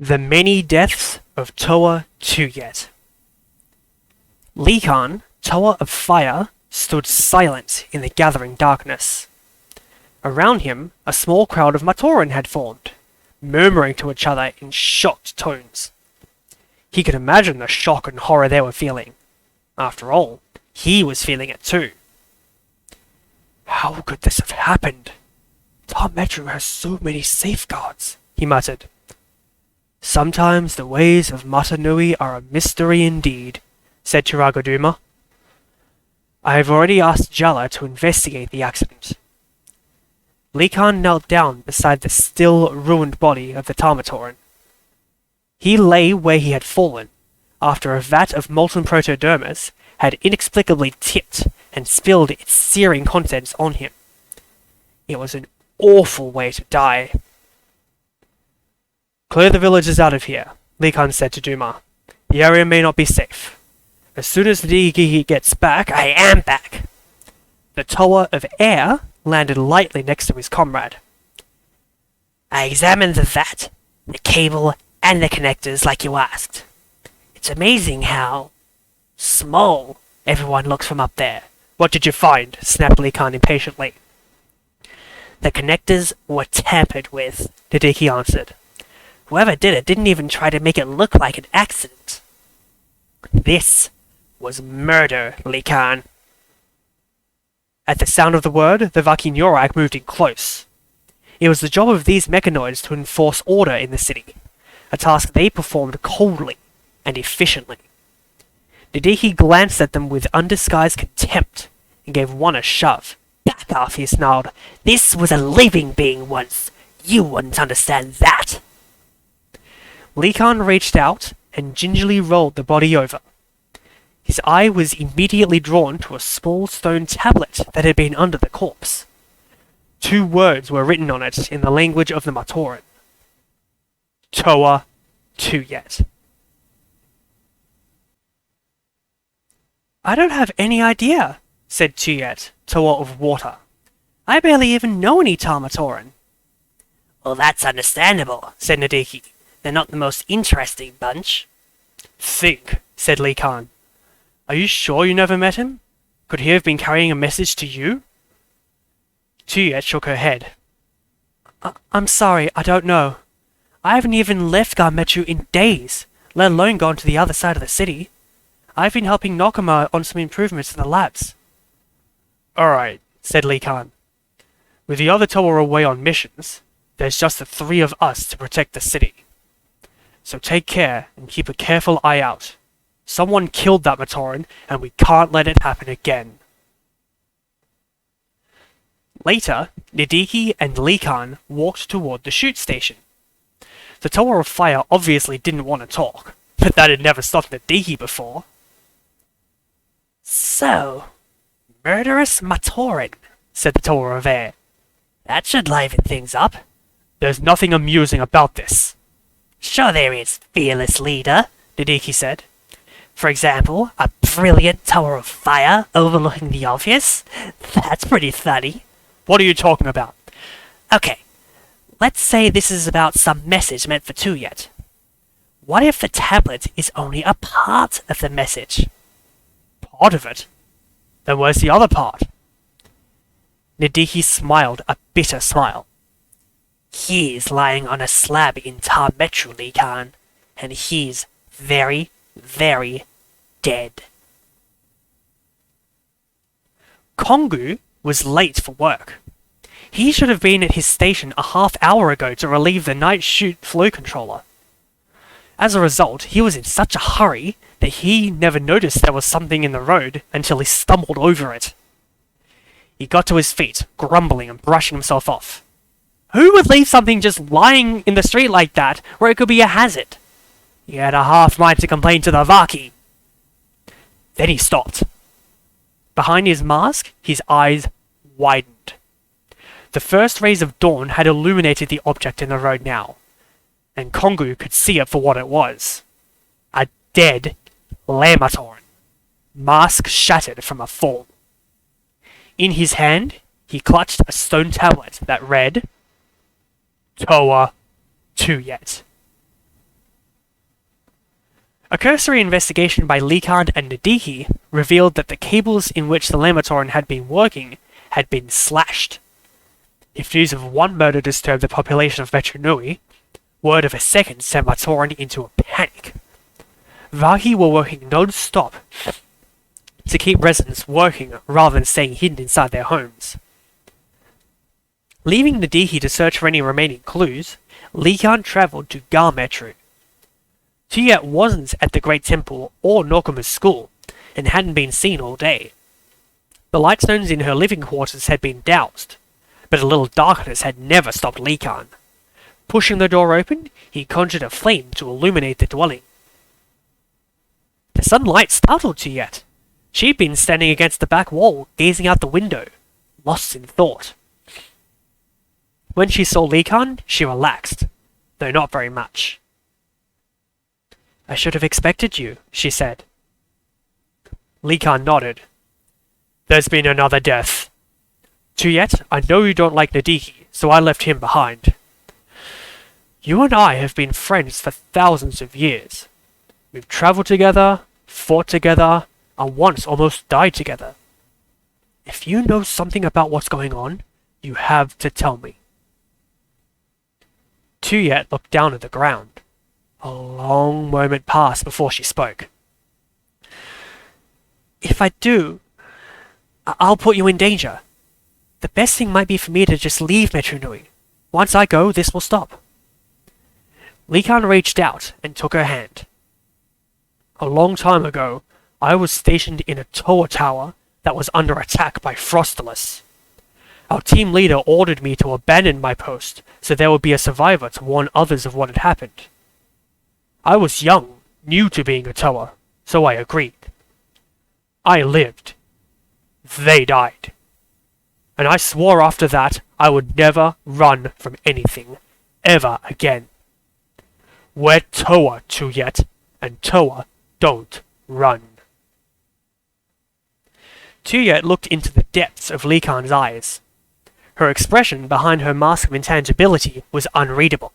The Many Deaths of Toa Tuyet. Lhikan, Toa of Fire, stood silent in the gathering darkness. Around him, a small crowd of Matoran had formed, murmuring to each other in shocked tones. He could imagine the shock and horror they were feeling. After all, he was feeling it too. How could this have happened? Toa Metru has so many safeguards, he muttered. Sometimes the ways of Matanui are a mystery indeed, said Chiragaduma. I have already asked Jala to investigate the accident. Lhikan knelt down beside the still ruined body of the Matoran. He lay where he had fallen, after a vat of molten protodermis had inexplicably tipped and spilled its searing contents on him. It was an awful way to die. Clear the villagers out of here, Lhikan said to Duma. The area may not be safe. As soon as the Nidhiki gets back, I am back. The Toa of Air landed lightly next to his comrade. I examined the vat, the cable, and the connectors like you asked. It's amazing how small everyone looks from up there. What did you find? Snapped Lhikan impatiently. The connectors were tampered with, Nidhiki answered. Whoever did it didn't even try to make it look like an accident. This was murder, Lhikan. At the sound of the word, the Vakinyorak moved in close. It was the job of these mechanoids to enforce order in the city, a task they performed coldly and efficiently. Nidhiki glanced at them with undisguised contempt and gave one a shove. Back off, he snarled. This was a living being once. You wouldn't understand that. Lhikan reached out and gingerly rolled the body over. His eye was immediately drawn to a small stone tablet that had been under the corpse. 2 words were written on it in the language of the Matoran. Toa Tuyet. I don't have any idea, said Tuyet, Toa of Water. I barely even know any Matoran. Well, that's understandable, said Nidhiki. They're not the most interesting bunch. Think, said Lhikan. Are you sure you never met him? Could he have been carrying a message to you? Tuyet shook her head. I'm sorry, I don't know. I haven't even left Garmetru in days, let alone gone to the other side of the city. I've been helping Nokoma on some improvements to the labs. Alright, said Lhikan. With the other Toa away on missions, there's just the 3 of us to protect the city. So take care and keep a careful eye out. Someone killed that Matoran, and we can't let it happen again. Later, Nidhiki and Lhikan walked toward the shoot station. The Toa of Fire obviously didn't want to talk, but that had never stopped Nidhiki before. So, murderous Matoran, said the Toa of Air. That should liven things up. There's nothing amusing about this. Sure there is, fearless leader, Nidhiki said. For example, a brilliant Tower of Fire overlooking the obvious? That's pretty funny. What are you talking about? Okay, let's say this is about some message meant for Tuyet. What if the tablet is only a part of the message? Part of it? Then where's the other part? Nidhiki smiled a bitter smile. He's lying on a slab in Toa Metru, Lhikan, and he's very, very dead. Kongu was late for work. He should have been at his station a half hour ago to relieve the night shoot flow controller. As a result, he was in such a hurry that he never noticed there was something in the road until he stumbled over it. He got to his feet, grumbling and brushing himself off. Who would leave something just lying in the street like that, where it could be a hazard? He had a half mind to complain to the Vaki. Then he stopped. Behind his mask, his eyes widened. The first rays of dawn had illuminated the object in the road now, and Kongu could see it for what it was. A dead Lamatoran, mask shattered from a fall. In his hand, he clutched a stone tablet that read, Toa Tuyet. A cursory investigation by Lhikan and Nidhiki revealed that the cables in which the Matoran had been working had been slashed. If news of one murder disturbed the population of Metronui, word of a second sent Matoran into a panic. Vahi were working non-stop to keep residents working rather than staying hidden inside their homes. Leaving Nidhiki to search for any remaining clues, Lhikan travelled to Garmetru. Tuyet wasn't at the Great Temple or Norkuma's school, and hadn't been seen all day. The lightstones in her living quarters had been doused, but a little darkness had never stopped Lhikan. Pushing the door open, he conjured a flame to illuminate the dwelling. The sunlight startled Tuyet. She'd been standing against the back wall, gazing out the window, lost in thought. When she saw Lhikan, she relaxed, though not very much. "I should have expected you," she said. Lhikan nodded. "There's been another death. Tuyet, I know you don't like Nidhiki, so I left him behind. You and I have been friends for thousands of years. We've travelled together, fought together, and once almost died together. If you know something about what's going on, you have to tell me." Tuyet looked down at the ground. A long moment passed before she spoke. "If I do, I'll put you in danger. The best thing might be for me to just leave Metronui. Once I go, this will stop." Lhikan reached out and took her hand. "A long time ago, I was stationed in a Toa tower that was under attack by Frostalis. Our team leader ordered me to abandon my post so there would be a survivor to warn others of what had happened. I was young, new to being a Toa, so I agreed. I lived. They died. And I swore after that I would never run from anything, ever again. We're Toa, Tuyet, and Toa don't run." Tuyet looked into the depths of Lhikan's eyes. Her expression behind her mask of intangibility was unreadable.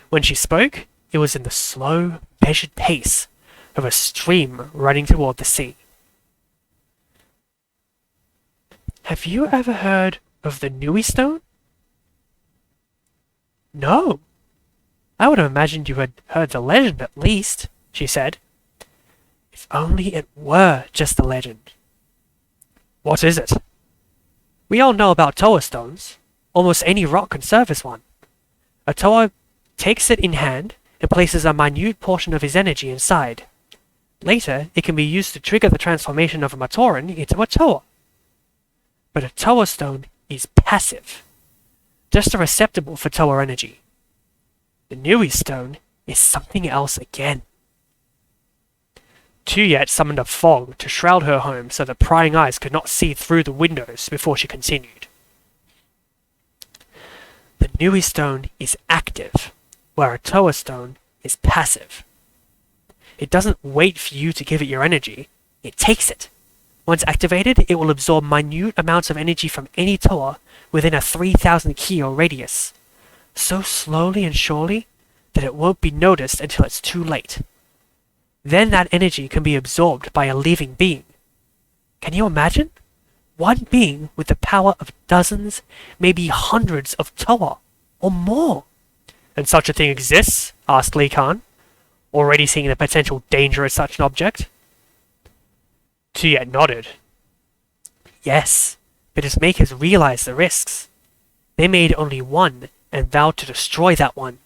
When she spoke, it was in the slow, measured pace of a stream running toward the sea. "Have you ever heard of the Nui Stone?" "No. I would have imagined you had heard the legend at least," she said. "If only it were just a legend." "What is it?" "We all know about Toa stones. Almost any rock can serve as one. A Toa takes it in hand and places a minute portion of his energy inside. Later, it can be used to trigger the transformation of a Matoran into a Toa. But a Toa stone is passive, just a receptacle for Toa energy. The Nui stone is something else again." Tuyet summoned a fog to shroud her home so that prying eyes could not see through the windows before she continued. "The Nui stone is active, where a Toa stone is passive. It doesn't wait for you to give it your energy, it takes it. Once activated, it will absorb minute amounts of energy from any Toa within a 3,000 kilo radius, so slowly and surely that it won't be noticed until it's too late. Then that energy can be absorbed by a living being. Can you imagine? One being with the power of dozens, maybe hundreds of Toa, or more." "And such a thing exists?" asked Lhikan, already seeing the potential danger of such an object. Tuyet nodded. "Yes, but its makers realized the risks. They made only one and vowed to destroy that one.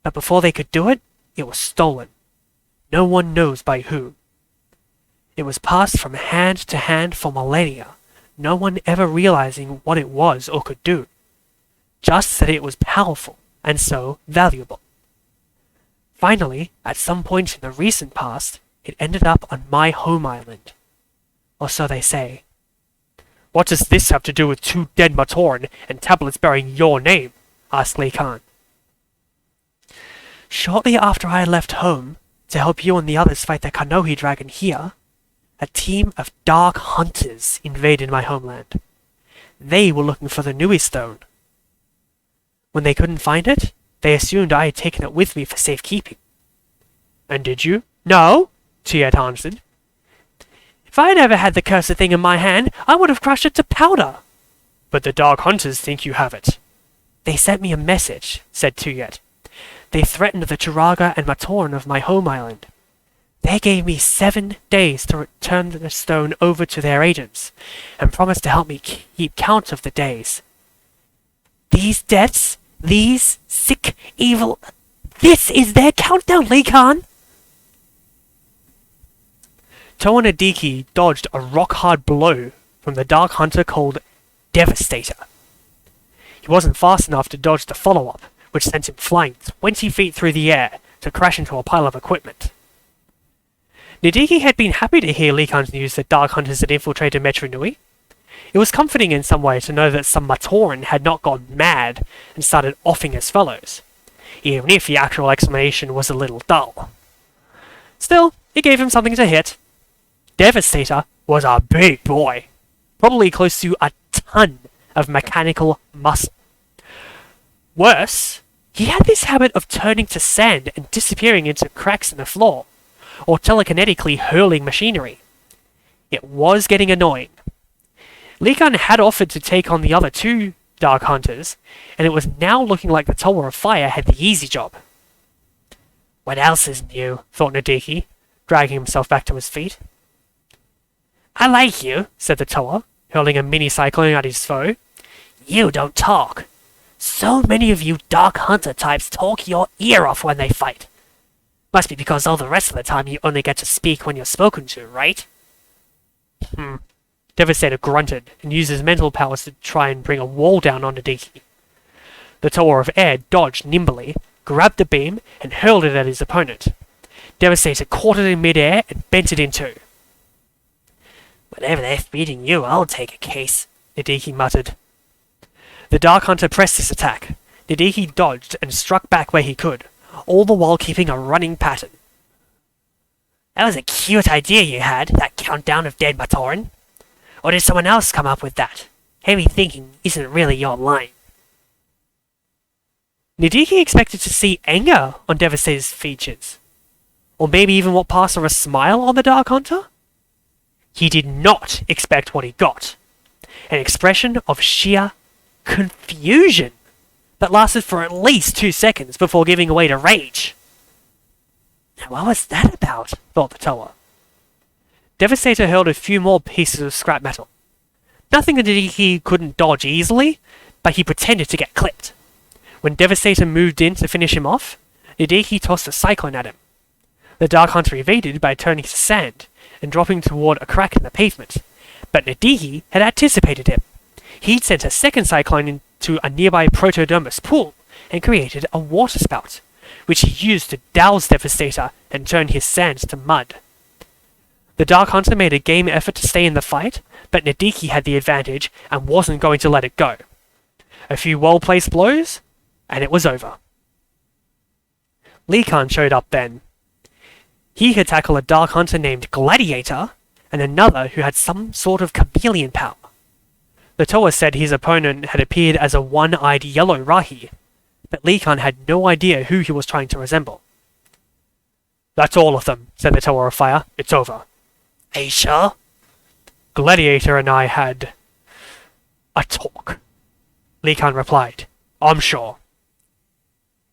But before they could do it, it was stolen. No one knows by who. It was passed from hand to hand for millennia, no one ever realizing what it was or could do. Just that it was powerful, and so valuable. Finally, at some point in the recent past, it ended up on my home island. Or so they say." "What does this have to do with 2 dead Matoran and tablets bearing your name?" asked Lhikan. "Shortly after I left home, to help you and the others fight the Kanohi dragon here, a team of dark hunters invaded my homeland. They were looking for the Nui stone. When they couldn't find it, they assumed I had taken it with me for safekeeping. And did you? No, Tuyet answered. If I had ever had the cursed thing in my hand, I would have crushed it to powder. But the Dark Hunters think you have it. They sent me a message, said Tuyet. They threatened the Turaga and Matoran of my home island. They gave me 7 days to return the stone over to their agents, and promised to help me keep count of the days. These deaths, these sick, evil... This is their countdown, Lhikan! Toa Nidhiki dodged a rock-hard blow from the Dark Hunter called Devastator. He wasn't fast enough to dodge the follow-up, which sent him flying 20 feet through the air to crash into a pile of equipment. Nidhiki had been happy to hear Lhikan's news that Dark Hunters had infiltrated Metru Nui. It was comforting in some way to know that some Matoran had not gone mad and started offing his fellows, even if the actual explanation was a little dull. Still, it gave him something to hit. Devastator was a big boy, probably close to a ton of mechanical muscle. Worse, he had this habit of turning to sand and disappearing into cracks in the floor, or telekinetically hurling machinery. It was getting annoying. Lhikan had offered to take on the other 2 Dark Hunters, and it was now looking like the Tower of Fire had the easy job. What else is new? Thought Nidhiki, dragging himself back to his feet. I like you, said the Toa, hurling a mini-cyclone at his foe. You don't talk. So many of you Dark Hunter types talk your ear off when they fight. Must be because all the rest of the time you only get to speak when you're spoken to, right? Devastator grunted and used his mental powers to try and bring a wall down on Nidhiki. The Tower of Air dodged nimbly, grabbed the beam, and hurled it at his opponent. Devastator caught it in midair and bent it in two. Whatever they're feeding you, I'll take a case, Nidhiki muttered. The Dark Hunter pressed his attack. Nidhiki dodged and struck back where he could, all the while keeping a running pattern. That was a cute idea you had, that countdown of dead Matoran. Or did someone else come up with that? Heavy thinking isn't really your line. Nidhiki expected to see anger on Devastator's features. Or maybe even what passed for a smile on the Dark Hunter? He did not expect what he got. An expression of sheer confusion that lasted for at least 2 seconds before giving way to rage. Now what was that about? Thought the Toa. Devastator hurled a few more pieces of scrap metal. Nothing that he couldn't dodge easily, but he pretended to get clipped. When Devastator moved in to finish him off, Nidhiki tossed a cyclone at him. The Dark Hunter evaded by turning to sand and dropping toward a crack in the pavement, but Nidhiki had anticipated him. He'd sent a second cyclone into a nearby protodermis pool and created a water spout, which he used to douse Devastator and turn his sand to mud. The Dark Hunter made a game effort to stay in the fight, but Nidhiki had the advantage and wasn't going to let it go. A few well-placed blows, and it was over. Lhikan showed up then. He could tackle a Dark Hunter named Gladiator, and another who had some sort of chameleon power. The Toa said his opponent had appeared as a one-eyed yellow Rahi, but Lhikan had no idea who he was trying to resemble. That's all of them, said the Tower of Fire. It's over. Are you sure? Gladiator and I had a talk. Lhikan replied. I'm sure.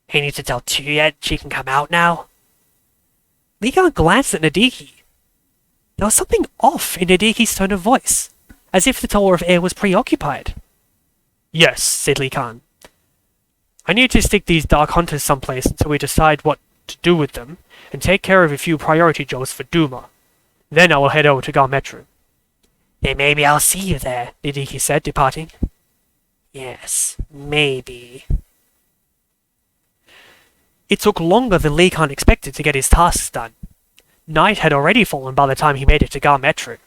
He needs to tell Tuyet she can come out now? Lhikan glanced at Nidhiki. There was something off in Nidhiki's tone of voice, as if the Tower of Air was preoccupied. Yes, said Lhikan. I need to stick these Dark Hunters someplace until we decide what to do with them, and take care of a few priority jobs for Duma. Then I will head over to Garmetru. Then maybe I'll see you there, Nidhiki said, departing. Yes, maybe. It took longer than Lhikan expected to get his tasks done. Night had already fallen by the time he made it to Garmetru.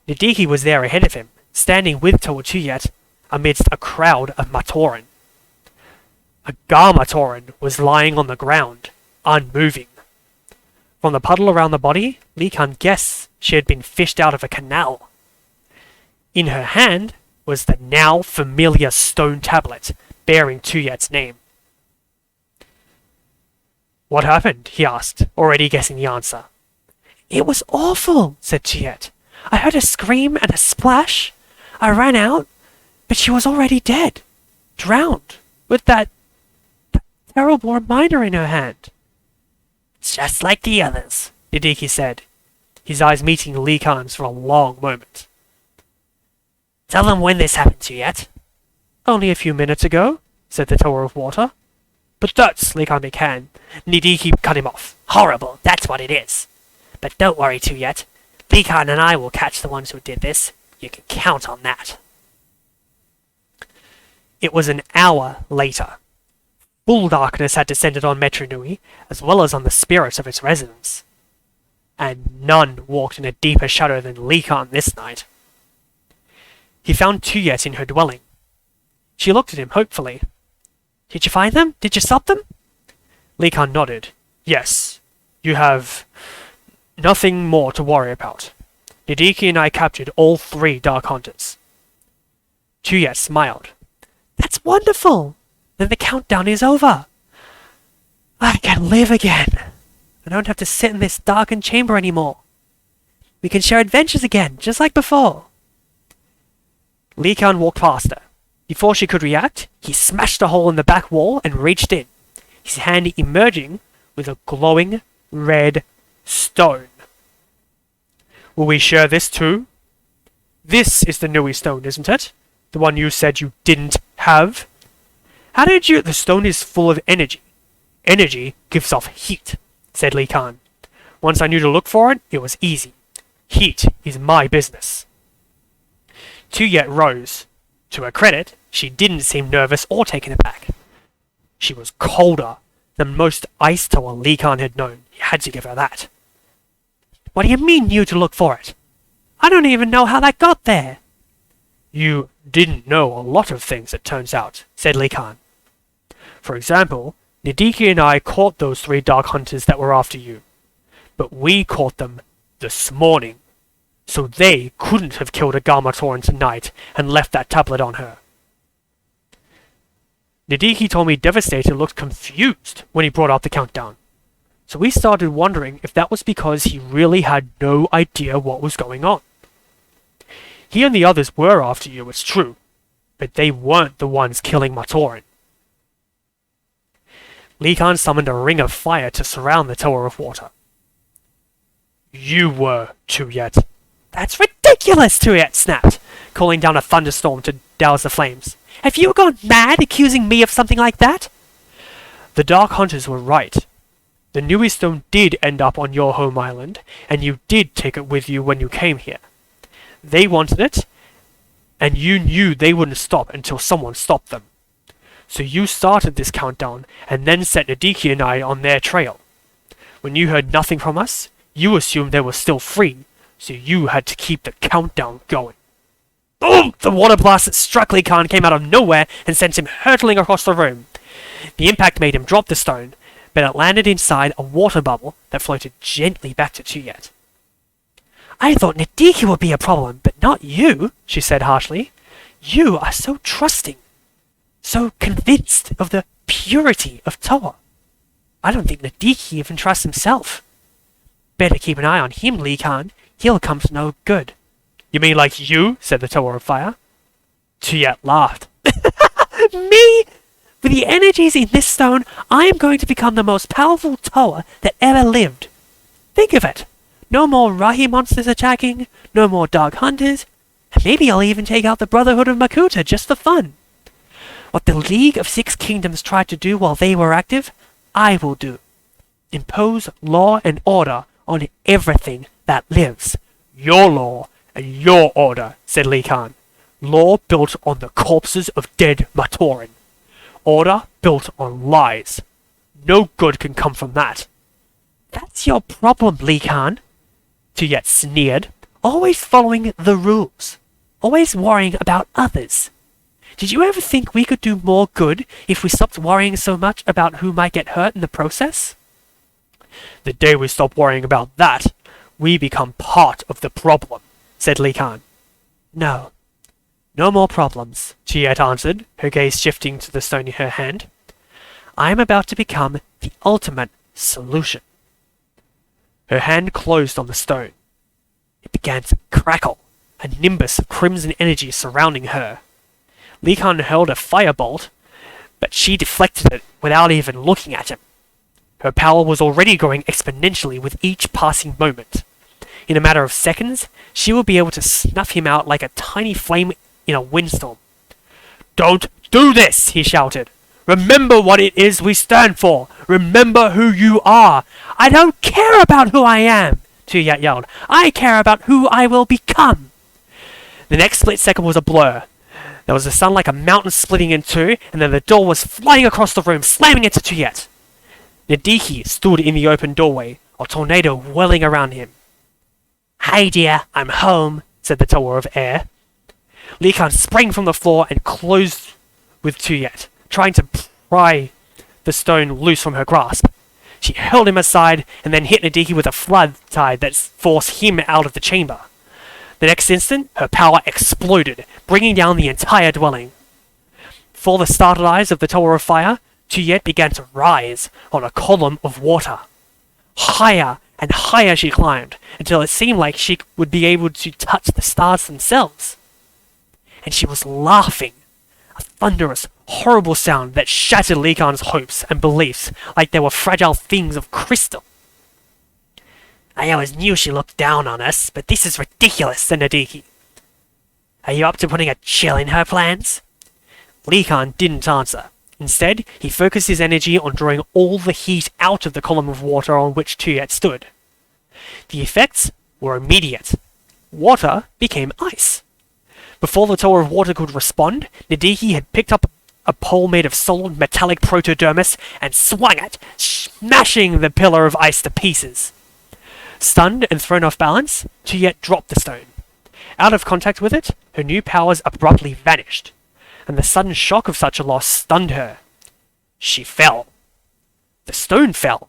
Nidhiki was there ahead of him, standing with Toa Tuyet amidst a crowd of Matoran. A Matoran was lying on the ground, unmoving. From the puddle around the body, Lhikan guessed she had been fished out of a canal. In her hand was the now familiar stone tablet bearing Tuyet's name. What happened? He asked, already guessing the answer. It was awful, said Tuyet. I heard a scream and a splash. I ran out, but she was already dead. Drowned. With that terrible reminder in her hand. Just like the others, Nidhiki said, his eyes meeting Lhikan's for a long moment. Tell them when this happened to you yet. Only a few minutes ago, said the Toa of Water. But that's, Lhikan began. Nidhiki cut him off. Horrible, that's what it is. But don't worry too yet. Lhikan and I will catch the ones who did this. You can count on that. It was an hour later. Full darkness had descended on Metru Nui, as well as on the spirits of its residents. And none walked in a deeper shadow than Lhikan this night. He found Tuyet in her dwelling. She looked at him hopefully. Did you find them? Did you stop them? Lhikan nodded. Yes. You have nothing more to worry about. Nidhiki and I captured all 3 Dark Hunters. Tuyet smiled. That's wonderful! Then the countdown is over. I can live again. I don't have to sit in this darkened chamber anymore. We can share adventures again, just like before. Lhikan walked past her. Before she could react, he smashed a hole in the back wall and reached in, his hand emerging with a glowing red stone. Will we share this too? This is the Nui stone, isn't it? The one you said you didn't have? How did you... The stone is full of energy. Energy gives off heat, said Lhikan. Once I knew to look for it, it was easy. Heat is my business. Tuyet rose. To her credit, she didn't seem nervous or taken aback. She was colder than most ice Toa Lhikan had known. You had to give her that. What do you mean, you to look for it? I don't even know how that got there. You didn't know a lot of things, it turns out, said Lhikan. For example, Nidhiki and I caught those 3 Dark Hunters that were after you. But we caught them this morning. So they couldn't have killed a Matoran tonight and left that tablet on her. Nidhiki told me Devastator looked confused when he brought up the countdown. So we started wondering if that was because he really had no idea what was going on. He and the others were after you, it's true, but they weren't the ones killing Matoran. Lhikan summoned a ring of fire to surround the Toa of Water. You were, Tuyet. That's ridiculous, Tuyet snapped, calling down a thunderstorm to douse the flames. Have you gone mad accusing me of something like that? The Dark Hunters were right. The Nui stone did end up on your home island, and you did take it with you when you came here. They wanted it, and you knew they wouldn't stop until someone stopped them. So you started this countdown, and then set Nidhiki and I on their trail. When you heard nothing from us, you assumed they were still free, so you had to keep the countdown going. Boom! The water blast that struck Lhikan came out of nowhere and sent him hurtling across the room. The impact made him drop the stone, but it landed inside a water bubble that floated gently back to Tuyet. I thought Nidhiki would be a problem, but not you, she said harshly. You are so trusting, so convinced of the purity of Toa. I don't think Nidhiki even trusts himself. Better keep an eye on him, Lhikan. He'll come to no good. You mean like you? Said the Toa of Fire. Tuyet laughed. Me? With the energies in this stone, I am going to become the most powerful Toa that ever lived. Think of it. No more Rahi monsters attacking, no more Dark Hunters, and maybe I'll even take out the Brotherhood of Makuta just for fun. What the League of Six Kingdoms tried to do while they were active, I will do. Impose law and order on everything that lives. Your law and your order, said Lhikan. Law built on the corpses of dead Matoran. Order built on lies. No good can come from that. That's your problem, Lhikan. Tuyet sneered. Always following the rules. Always worrying about others. Did you ever think we could do more good if we stopped worrying so much about who might get hurt in the process? The day we stop worrying about that, we become part of the problem, said Lhikan. No. No more problems, Tuyet answered, her gaze shifting to the stone in her hand. I am about to become the ultimate solution. Her hand closed on the stone. It began to crackle, a nimbus of crimson energy surrounding her. Lhikan hurled a firebolt, but she deflected it without even looking at him. Her power was already growing exponentially with each passing moment. In a matter of seconds, she would be able to snuff him out like a tiny flame in a windstorm. "Don't do this!" he shouted. "Remember what it is we stand for! Remember who you are!" "I don't care about who I am!" Tuyet yelled. "I care about who I will become!" The next split second was a blur. There was the sun like a mountain splitting in two, and then the door was flying across the room, slamming into Tuyet. Nidhiki stood in the open doorway, a tornado whirling around him. "Hey dear, I'm home," said the Toa of Air. Lhikan sprang from the floor and closed with Tuyet, trying to pry the stone loose from her grasp. She hurled him aside and then hit Nidhiki with a flood tide that forced him out of the chamber. The next instant, her power exploded, bringing down the entire dwelling. Before the startled eyes of the Tower of Fire, Tuyet began to rise on a column of water. Higher and higher she climbed, until it seemed like she would be able to touch the stars themselves. And she was laughing, a thunderous, horrible sound that shattered Lhikan's hopes and beliefs like they were fragile things of crystal. "I always knew she looked down on us, but this is ridiculous," said Nidhiki. "Are you up to putting a chill in her plans?" Lhikan didn't answer. Instead, he focused his energy on drawing all the heat out of the column of water on which Tuyet stood. The effects were immediate. Water became ice. Before the Tower of Water could respond, Nidhiki had picked up a pole made of solid metallic protodermis and swung it, smashing the pillar of ice to pieces. Stunned and thrown off balance, Tuyet dropped the stone. Out of contact with it, her new powers abruptly vanished, and the sudden shock of such a loss stunned her. She fell. The stone fell.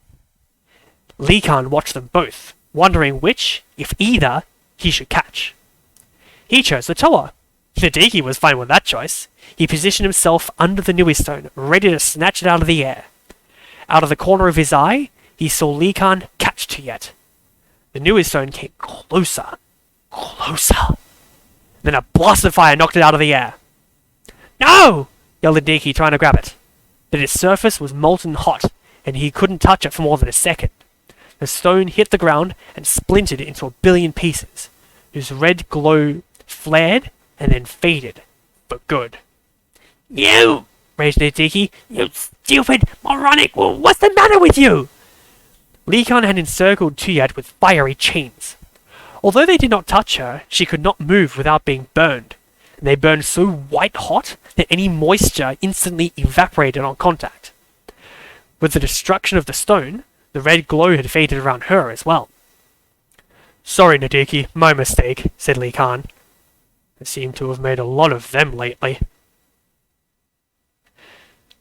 Lhikan watched them both, wondering which, if either, he should catch. He chose the Toa. Nidhiki was fine with that choice. He positioned himself under the Nui stone, ready to snatch it out of the air. Out of the corner of his eye, he saw Lhikan catch Tuyet. The Nui stone came closer, closer. Then a blast of fire knocked it out of the air. "No!" yelled Nidhiki, trying to grab it. But its surface was molten hot, and he couldn't touch it for more than a second. The stone hit the ground and splintered into a billion pieces, whose red glow flared and then faded, for good. "You!" raged Nidhiki. "You stupid, moronic! What's the matter with you?" Lhikan had encircled Tuyet with fiery chains. Although they did not touch her, she could not move without being burned, and they burned so white-hot that any moisture instantly evaporated on contact. With the destruction of the stone, the red glow had faded around her as well. "Sorry, Nidhiki, my mistake," said Lhikan. "I seem to have made a lot of them lately."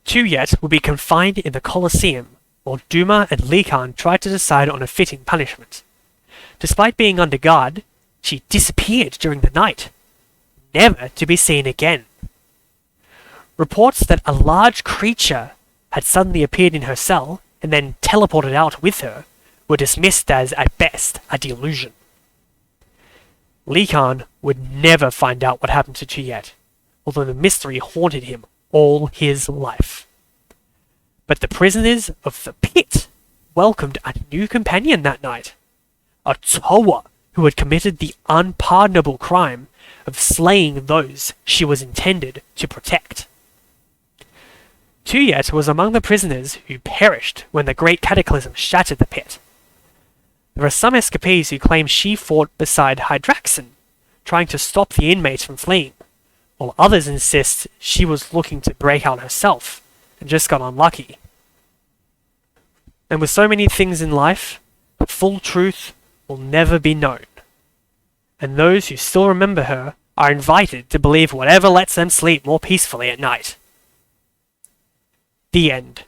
Tuyet would be confined in the Colosseum, while Duma and Lhikan tried to decide on a fitting punishment. Despite being under guard, she disappeared during the night, never to be seen again. Reports that a large creature had suddenly appeared in her cell and then teleported out with her were dismissed as, at best, a delusion. Lhikan would never find out what happened to Tuyet, although the mystery haunted him all his life. But the prisoners of the pit welcomed a new companion that night, a Toa who had committed the unpardonable crime of slaying those she was intended to protect. Tuyet was among the prisoners who perished when the Great Cataclysm shattered the pit. There are some escapees who claim she fought beside Hydraxon, trying to stop the inmates from fleeing, while others insist she was looking to break out herself and just got unlucky. And with so many things in life, the full truth will never be known, and those who still remember her are invited to believe whatever lets them sleep more peacefully at night. The end.